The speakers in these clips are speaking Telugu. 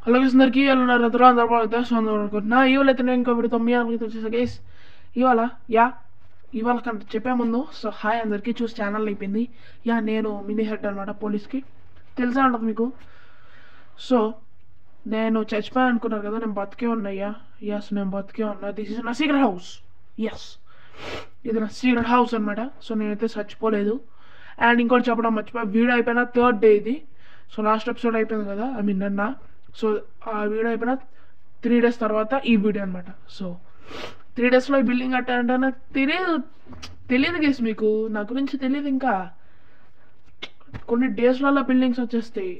హలో గైస్ అందరికీ ఎలా అందరూ బాగుంటుంది ఇవాళ అయితే నేను ఇంకో వీడియోతో మీ అందరికీ వచ్చేసా గైస్ ఇవాళ చెప్పే ముందు సో హాయ్ అందరికీ చూసి ఛానల్ అయిపోయింది నేను మినీ హెడ్ అనమాట పోలీస్కి తెలుసా ఉంటుంది మీకు. సో నేను చచ్చిపోయాను అనుకున్నారు కదా, నేను బతికే ఉన్నా. నేను బతికే ఉన్నా. దిస్ ఇస్ నా సీక్రెట్ హౌస్. ఇది నా సీక్రెట్ హౌస్ అనమాట. సో నేనైతే చచ్చిపోలేదు. అండ్ ఇంకోటి చెప్పడం మర్చిపోయా, వీడియో అయిపోయిన 3rd డే ఇది. సో లాస్ట్ ఎపిసోడ్ అయిపోయింది కదా, నిన్న. సో ఆ వీడియో అయిపోయిన 3 days తర్వాత ఈ వీడియో అనమాట. సో 3 daysలో ఈ బిల్డింగ్ అంటే నాకు తెలియదు గేస్, మీకు నా గురించి తెలియదు. ఇంకా కొన్ని డేస్లలో బిల్డింగ్స్ వచ్చేస్తాయి.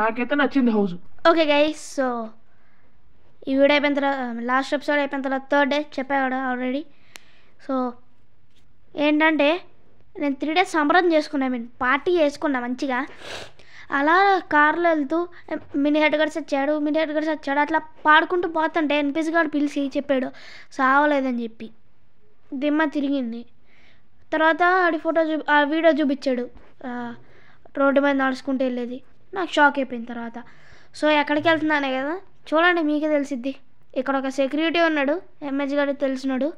నాకైతే నచ్చింది హౌస్. ఓకే గైస్, సో ఈ వీడియో అయిపోయిన తర్వాత లాస్ట్ ఎపిసోడ్ అయిపోయిన తర్వాత 3rd డే చెప్పాడు ఆల్రెడీ. సో ఏంటంటే నేను 3 days సంబరం చేసుకున్నా, పార్టీ చేసుకున్నా మంచిగా. అలా కార్లో వెళ్తూ మినీ హెడ్ గడ్స్ వచ్చాడు. అట్లా పాడుకుంటూ పోతుంటే ఎన్పిసి గారు పిలిచి చెప్పాడు సావలేదని చెప్పి. దిమ్మ తిరిగింది. తర్వాత ఆ వీడియో చూపించాడు, రోడ్డు మీద నడుచుకుంటూ వెళ్ళేది. నాకు షాక్ అయిపోయిన తర్వాత సో ఎక్కడికి వెళ్తున్నానే కదా చూడండి, మీకే తెలిసిద్ది. ఇక్కడ ఒక సెక్యూరిటీ ఉన్నాడు, ఎంహెచ్ గారికి తెలిసినాడు.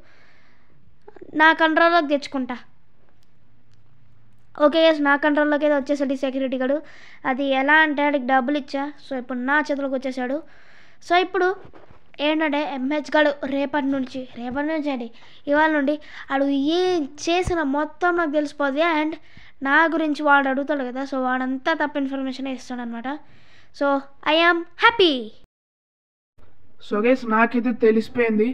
నా కంట్రోల్లోకి తెచ్చుకుంటా. ఓకే గైస్, నా కంట్రోల్లోకి అయితే వచ్చేసాడు ఈ సెక్యూరిటీ గార్డు. అది ఎలా అంటే వాడికి డబ్బులు ఇచ్చా. సో ఇప్పుడు నా చేతిలోకి వచ్చేసాడు. సో ఇప్పుడు ఏంటంటే ఎంహెచ్ గారు రేపటి నుంచి అండి, ఇవాళ నుండి వాడు ఏం చేసిన మొత్తం నాకు తెలిసిపోద్ది. అండ్ నా గురించి వాడు అడుగుతాడు కదా, సో వాడంతా తప్పు ఇన్ఫర్మేషన్ ఇస్తాడు అనమాట. So I am happy. So guys నాకైతే తెలిసిపోయింది.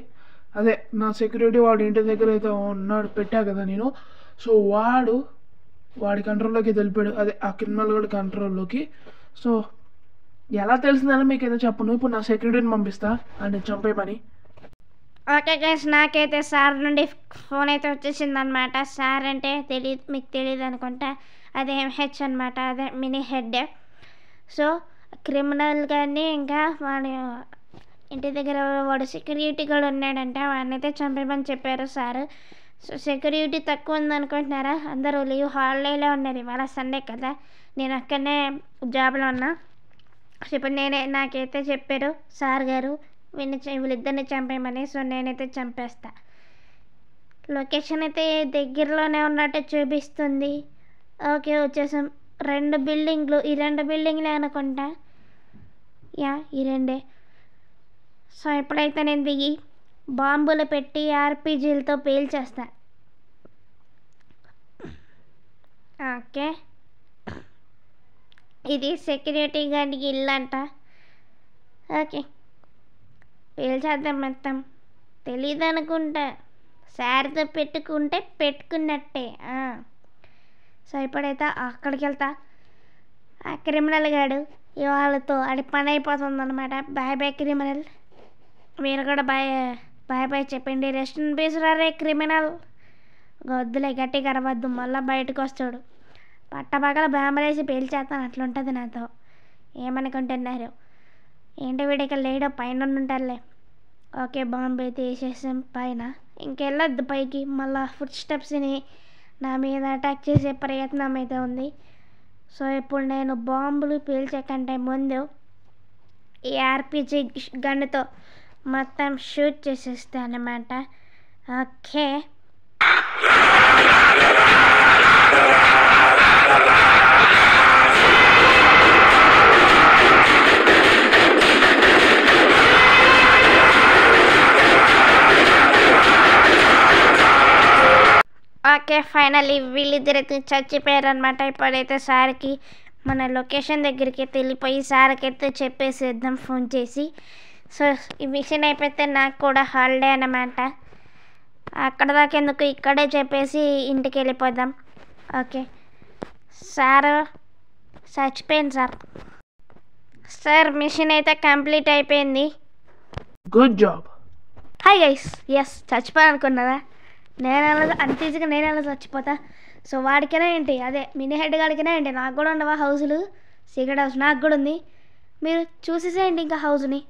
అదే నా సెక్యూరిటీ వాడు ఇంటి దగ్గర అయితే ఉన్నాడు, పెట్టా కదా నేను. సో వాడి కంట్రోల్లోకి తెలిపాడు, అదే ఆ క్రిమినల్ కూడా కంట్రోల్లోకి. సో ఎలా తెలిసిందని మీకు ఏదో చెప్పను. ఇప్పుడు నా సెక్యూరిటీని పంపిస్తా అండ్ చంపే పని. ఓకే గైస్, నాకైతే సార్ నుండి ఫోన్ అయితే వచ్చేసింది అనమాట. సార్ అంటే మీకు తెలియదు అనుకుంటా, అదే ఎంహెచ్ అనమాట, అదే మినీ హెడ్. సో క్రిమినల్ కానీ ఇంకా వాడి ఇంటి దగ్గర వాడు సెక్యూరిటీ కూడా ఉన్నాడంటే వాడిని అయితే చంపేమని చెప్పారు సార్. సో సెక్యూరిటీ తక్కువ ఉందనుకుంటున్నారా? అందరూ లీవ్ హాలిడేలో ఉన్నారు, ఇవాళ సండే కదా. నేను అక్కడనే జాబ్లో ఉన్నా. సో ఇప్పుడు నాకైతే చెప్పారు సార్ గారు వీళ్ళిద్దరిని చంపేయమని. సో నేనైతే చంపేస్తా. లొకేషన్ అయితే దగ్గరలోనే ఉన్నట్టు చూపిస్తుంది. ఓకే వచ్చేసాం. 2 బిల్డింగ్లు, ఈ 2 బిల్డింగ్లే అనుకుంటా. ఈ 2. సో ఇప్పుడైతే నేను దిగి బాంబులు పెట్టి ఆర్పీజీలతో పేల్చేస్తా. ఓకే, ఇది సెక్యూరిటీ గార్డ్కి ఇల్లు అంట. ఓకే పేల్చేద్దాం మొత్తం. తెలీదు అనుకుంటా, సార్తో పెట్టుకున్నట్టే. సో ఇప్పుడైతే అక్కడికి వెళ్తా. ఆ క్రిమినల్ గాడు ఇవాళతో అది పని అయిపోతుంది అనమాట. బాయ్ క్రిమినల్, మీరు కూడా బాయ్ చెప్పండి. Rest in peace ray criminal. వద్దులే, గట్టిగా అరవద్దు, మళ్ళీ బయటకు వస్తాడు. పట్టపగల బాంబులేసి పేల్చేస్తాను, అట్లుంటుంది నాతో. ఏమనుకుంటున్నారు? ఏంటి వీడికి లేడో పైన ఉంటారులే. ఓకే బాంబు అయితే వేసేసాం పైన. ఇంకెళ్ళొద్దు పైకి, మళ్ళీ ఫుడ్ స్టెప్స్ని నా మీద అటాక్ చేసే ప్రయత్నం అయితే ఉంది. సో ఇప్పుడు నేను బాంబులు పేల్చే కంటే ముందు ఈ ఆర్పీజీ గన్నుతో మొత్తం షూట్ చేసేస్తాను అన్నమాట. ఓకే ఫైనల్లీ వీళ్ళిద్దరైతే చచ్చిపోయారు అనమాట. ఇప్పుడైతే సార్కి మన లొకేషన్ దగ్గరికి వెళ్ళిపోయి సార్కి అయితే చెప్పేసేద్దాం ఫోన్ చేసి. సో ఈ మిషన్ అయిపోతే నాకు కూడా హాలిడే అన్నమాట. అక్కడ దాకా ఎందుకు, ఇక్కడే చెప్పేసి ఇంటికి వెళ్ళిపోదాం. ఓకే సార్ చచ్చిపోయింది సార్ మిషన్ అయితే కంప్లీట్ అయిపోయింది. Good job. హాయ్ గైస్, చచ్చిపోయాను అనుకున్నారా? అంత ఈజీగా నేనెలా చచ్చిపోతా? సో వాడికైనా ఏంటి, అదే మినీ హెడ్ గాడికైనా ఏంటి, నాకు కూడా ఉండవా హౌస్లు? సీక్రెట్ హౌస్ నాకు కూడా ఉంది. మీరు చూసేసేయండి ఇంకా హౌస్ని.